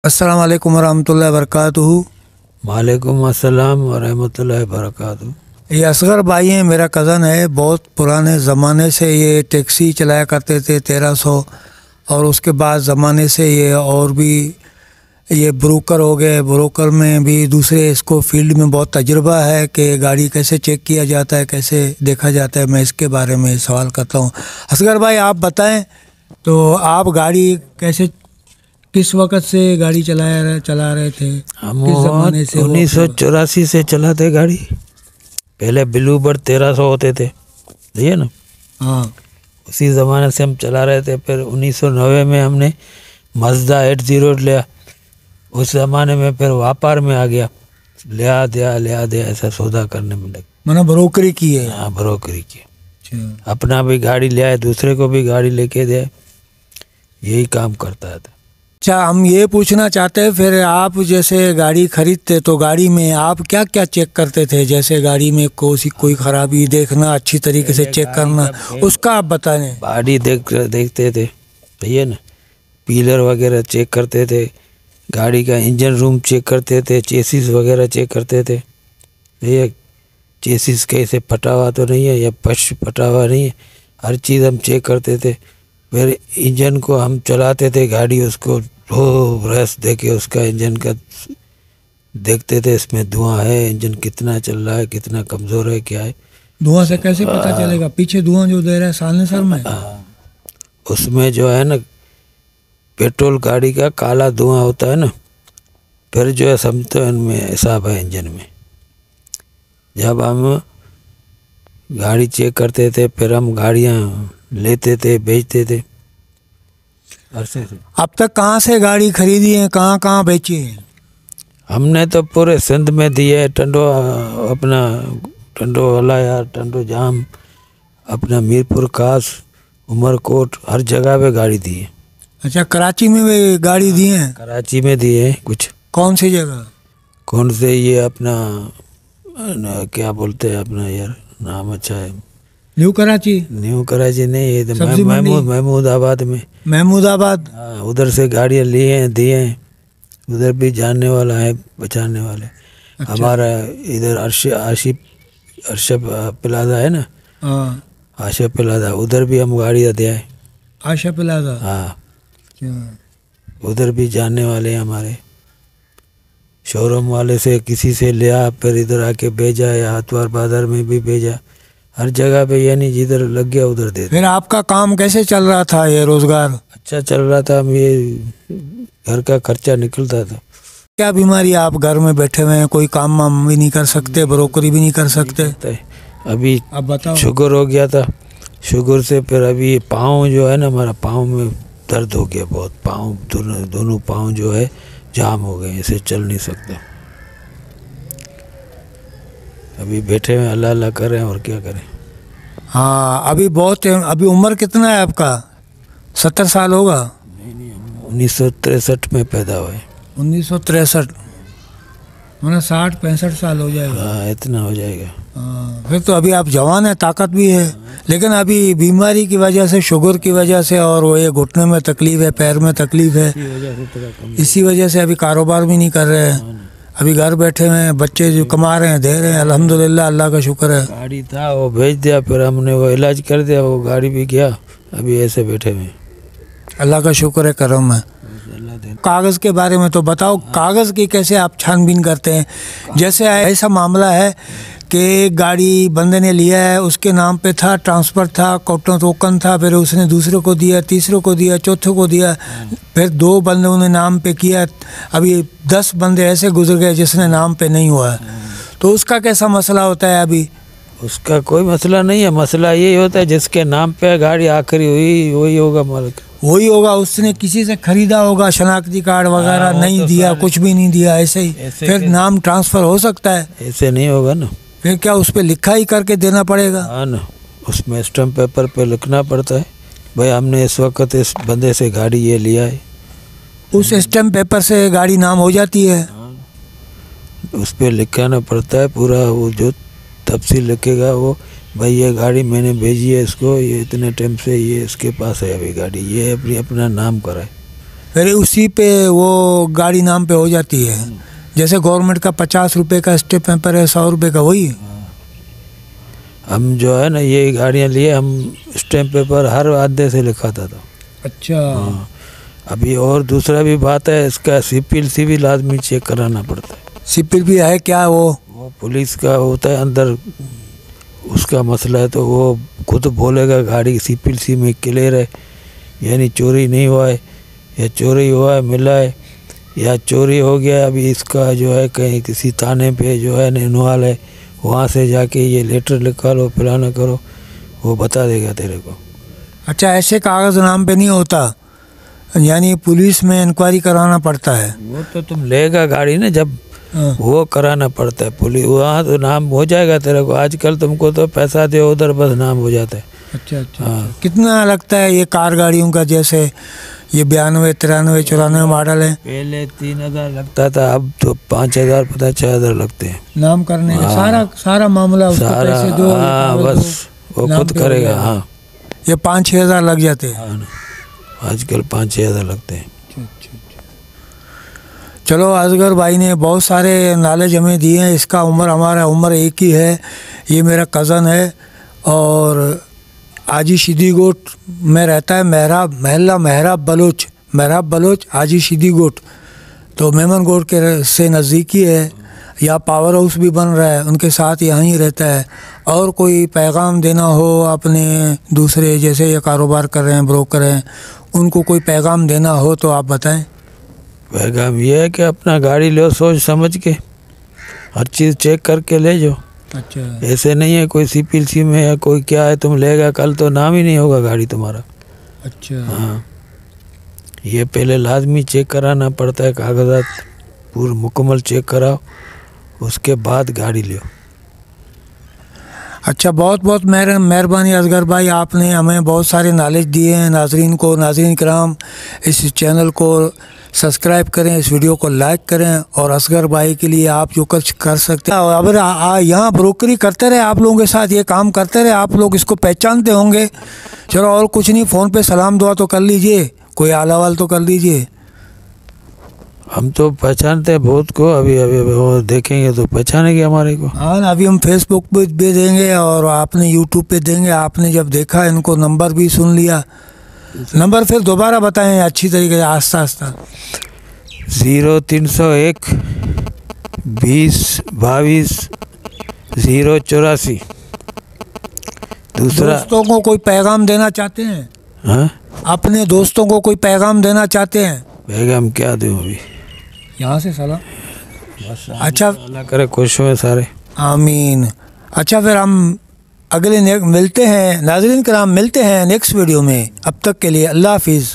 अस्सलाम वालेकुम वरहमतुल्लाहि वबरकातुहू। वालेकुम अस्सलाम वरहमतुल्लाहि वबरकातुहू। ये असगर भाई हैं, मेरा कज़न है। बहुत पुराने ज़माने से ये टैक्सी चलाया करते थे 1300, और उसके बाद ज़माने से ये और भी ये ब्रोकर हो गए। ब्रोकर में भी दूसरे इसको फील्ड में बहुत तजुर्बा है कि गाड़ी कैसे चेक किया जाता है, कैसे देखा जाता है। मैं इसके बारे में सवाल करता हूँ। असगर भाई आप बताएं, तो आप गाड़ी कैसे, किस वक़्त से गाड़ी चला रहे थे? हम किस ज़माने से? 1984 से चलाते गाड़ी। पहले ब्लू बर्ड 1300 होते थे, ठीक है ना। हाँ, उसी ज़माने से हम चला रहे थे। फिर 1990 में हमने मज़दा 80 लिया। उस ज़माने में फिर व्यापार में आ गया, लिया दिया ऐसा सौदा करने में लगे। मैंने ब्रोकरी की है। हाँ, ब्रोकरी की। अच्छा, अपना भी गाड़ी ले आए, दूसरे को भी गाड़ी लेके दे, यही काम करता था। अच्छा, हम ये पूछना चाहते हैं, फिर आप जैसे गाड़ी खरीदते तो गाड़ी में आप क्या क्या चेक करते थे? जैसे गाड़ी में कोई खराबी देखना, अच्छी तरीके से चेक करना, उसका आप बताएं। गाड़ी देखते थे भैया ना, पीलर वगैरह चेक करते थे, गाड़ी का इंजन रूम चेक करते थे, चेसिस वगैरह चेक करते थे भैया। चेसिस कैसे फटा हुआ तो नहीं है या पश फटा हुआ नहीं है, हर चीज़ हम चेक करते थे। फिर इंजन को हम चलाते थे गाड़ी, उसको रेस दे के उसका इंजन का देखते थे, इसमें धुआं है, इंजन कितना चल रहा है, कितना कमज़ोर है, क्या है। धुआं से कैसे पता चलेगा? पीछे धुआं जो दे रहा है सामने सर में, उसमें जो है ना पेट्रोल गाड़ी का काला धुआं होता है ना, फिर जो है समझते हैं इनमें हिसाब है इंजन में। जब हम गाड़ी चेक करते थे, फिर हम गाड़ियाँ लेते थे, बेचते थे अरसे से। अब तक कहाँ से गाड़ी खरीदी है, कहाँ कहाँ बेची है? हमने तो पूरे सिंध में दी है, टंडो अपना टंडो वाला, टंडो जाम, अपना मीरपुर खास, उमरकोट, हर जगह पे गाड़ी दी है। अच्छा, कराची में भी गाड़ी दी है? कराची में दी है कुछ। कौन सी जगह? कौन से, ये अपना क्या बोलते हैं अपना, यार नाम अच्छा है, न्यू कराची? न्यू कराची नहीं, ये तो सब्जी मंडी? महमूदाबाद में। महमूदाबाद? हाँ, उधर से गाड़ियाँ ली हैं, दी हैं। उधर भी जानने वाला है, बचाने वाले। अच्छा। हमारा इधर अर्शब प्लाजा है ना, हाँ, आशा प्लाजा, उधर भी हम गाड़ियाँ दिया है। आशा प्लाजा? हाँ, अच्छा। उधर भी जानने वाले हैं हमारे। शोरूम वाले से किसी से लिया, फिर इधर आके भेजा, या हाथवार बाजार में भी भेजा, हर जगह पे, यानी जिधर लग गया उधर दे। फिर आपका काम कैसे चल रहा था, ये रोजगार? अच्छा चल रहा था, हम ये घर का खर्चा निकलता था। क्या बीमारी, आप घर में बैठे हुए हैं, कोई काम वाम भी नहीं कर सकते, ब्रोकरी भी नहीं कर सकते? अभी अब बताओ। शुगर हो गया था, शुगर से फिर अभी पाँव जो है ना, हमारा पाँव में दर्द हो गया बहुत। पाँव दोनों पाँव जो है जाम हो गए, ऐसे चल नहीं सकता। अभी बैठे हुए अल्लाह अल्लाह कर रहे हैं, और क्या करें। हाँ, अभी बहुत, अभी उम्र कितना है आपका? 70 साल होगा? नहीं, 1963 में पैदा हुए। 1963, मैंने 60-65 साल हो जाएगा। हाँ, इतना हो जाएगा। हाँ, फिर तो अभी आप जवान हैं, ताकत भी है। लेकिन अभी बीमारी की वजह से, शुगर की वजह से, और वो ये घुटने में तकलीफ है, पैर में तकलीफ है, इसी वजह से अभी कारोबार भी नहीं कर रहे हैं। अभी घर बैठे हुए हैं, बच्चे जो कमा रहे हैं, दे रहे हैं, अल्हम्दुलिल्लाह, अल्लाह का शुक्र है। गाड़ी था वो भेज दिया, फिर हमने वो इलाज कर दिया, वो गाड़ी भी गया, अभी ऐसे बैठे हुए। अल्लाह का शुक्र है, करम है। कागज़ के बारे में तो बताओ, कागज़ की कैसे आप छानबीन करते हैं? जैसे ऐसा मामला है कि एक गाड़ी बंदे ने लिया है, उसके नाम पे था, ट्रांसफ़र था, टोकन था, फिर उसने दूसरे को दिया, तीसरे को दिया, चौथे को दिया, फिर 2 बंदों ने नाम पे किया, अभी 10 बंदे ऐसे गुजर गए जिसने नाम पे नहीं हुआ है। तो उसका कैसा मसला होता है अभी? उसका कोई मसला नहीं है, मसला यही होता है जिसके नाम पे गाड़ी आखिरी हुई वही होगा मालिक। वही होगा, उसने किसी से खरीदा होगा, शनाख्ती कार्ड वगैरह नहीं दिया, कुछ भी नहीं दिया, ऐसे ही फिर नाम ट्रांसफ़र हो सकता है? ऐसे नहीं होगा ना। फिर क्या उस पर लिखा ही करके देना पड़ेगा? हाँ ना, उसमें स्टैम्प पेपर पे लिखना पड़ता है, भाई हमने इस वक्त इस बंदे से गाड़ी ये लिया है। उस स्टैम्प पेपर से गाड़ी नाम हो जाती है? उस पर लिखाना पड़ता है पूरा, वो जो तफसील लिखेगा वो, भाई ये गाड़ी मैंने भेजी है इसको, ये इतने टाइम से ये इसके पास है अभी गाड़ी, ये अपना नाम कराए। फिर उसी पे वो गाड़ी नाम पे हो जाती है। जैसे गवर्नमेंट का 50 रुपये का स्टेप पेपर है, 100 रुपये का, वही। हम जो है ना ये गाड़ियाँ लिए, हम स्टैम्प पेपर हर आधे से लिखाता था। अच्छा। हाँ। अभी और दूसरा भी बात है, इसका सिपिल भी लाजमी चेक कराना पड़ता है। सिपिल भी है क्या? वो पुलिस का होता है अंदर, उसका मसला है, तो वो खुद बोलेगा गाड़ी सिपिल में क्लियर है, यानी चोरी नहीं हुआ है, या चोरी हुआ है मिला है, या चोरी हो गया। अभी इसका जो है कहीं किसी थाने पे जो है इन्वॉल्व है, वहाँ से जाके ये लेटर लिखा लो, फलाना करो, वो बता देगा तेरे को। अच्छा, ऐसे कागज़ नाम पे नहीं होता, यानी पुलिस में इंक्वायरी कराना पड़ता है। वो तो तुम लेगा गाड़ी ना जब, वो कराना पड़ता है पुलिस, वहाँ तो नाम हो जाएगा तेरे को। आजकल तुमको तो पैसा दे उधर बस नाम हो जाता है। अच्छा अच्छा। हाँ। कितना लगता है ये कार गाड़ियों का? जैसे ये 92, 93, 94 मॉडल है। पहले 3000 लगता था, अब तो 5000 पता 6000 लगते हैं नाम करने का। सारा मामला उसको पैसे दो। हाँ, बस वो खुद करेगा। हाँ, ये 5-6 हज़ार लग जाते हैं। हाँ, आजकल 5-6 हज़ार लगते हैं। चलो, असगर भाई ने बहुत सारे नॉलेज हमें दिए हैं। इसका हमारा उम्र एक ही है। ये मेरा कज़न है और आजी शिदी गोट में रहता है। महराब बलोच आजी शिदी गोट, तो मेमन गोट के से नज़दीकी है। यहाँ पावर हाउस भी बन रहा है, उनके साथ यहाँ ही रहता है। और कोई पैगाम देना हो अपने दूसरे, जैसे ये कारोबार कर रहे हैं, ब्रोकर हैं, उनको कोई पैगाम देना हो तो आप बताएं। पैगाम ये है कि अपना गाड़ी लो सोच समझ के, हर चीज़ चेक करके ले जाओ। अच्छा। ऐसे नहीं है कोई सिपिल में है कोई क्या है, तुम लेगा कल तो नाम ही नहीं होगा गाड़ी तुम्हारा। अच्छा। हाँ, ये पहले लाजमी चेक कराना पड़ता है, कागजात पूरा मुकम्मल चेक कराओ, उसके बाद गाड़ी लो। अच्छा, बहुत बहुत मेहरबानी असगर भाई, आपने हमें बहुत सारे नॉलेज दिए हैं। नाज़रीन कराम, इस चैनल को सब्सक्राइब करें, इस वीडियो को लाइक करें, और असगर भाई के लिए आप जो कुछ कर सकते हैं, अगर यहाँ ब्रोकरी करते रहे, आप लोगों के साथ ये काम करते रहे, आप लोग इसको पहचानते होंगे। चलो, और कुछ नहीं, फ़ोन पे सलाम दुआ तो कर लीजिए, कोई आलावाल तो कर लीजिए। हम तो पहचानते हैं बहुत को, अभी वो देखेंगे तो पहचानेंगे हमारे को। हाँ, अभी हम फेसबुक पे भी देंगे और आपने यूट्यूब पे देंगे। आपने जब देखा, इनको नंबर भी सुन लिया, नंबर फिर दोबारा बताएं अच्छी तरीके से, आस्ता आस्ता। 0301 20 22 084। दूसरा, दोस्तों को कोई पैगाम देना चाहते हैं? हाँ, अपने दोस्तों को कोई पैगाम देना चाहते हैं? पैगाम क्या दूँ अभी, यहाँ से सलाम। अच्छा, अल्लाह करे खुश हुए सारे, आमीन। अच्छा, फिर हम अगले मिलते हैं, नाज़रीन कराम, मिलते हैं नेक्स्ट वीडियो में। अब तक के लिए अल्लाह हाफिज़।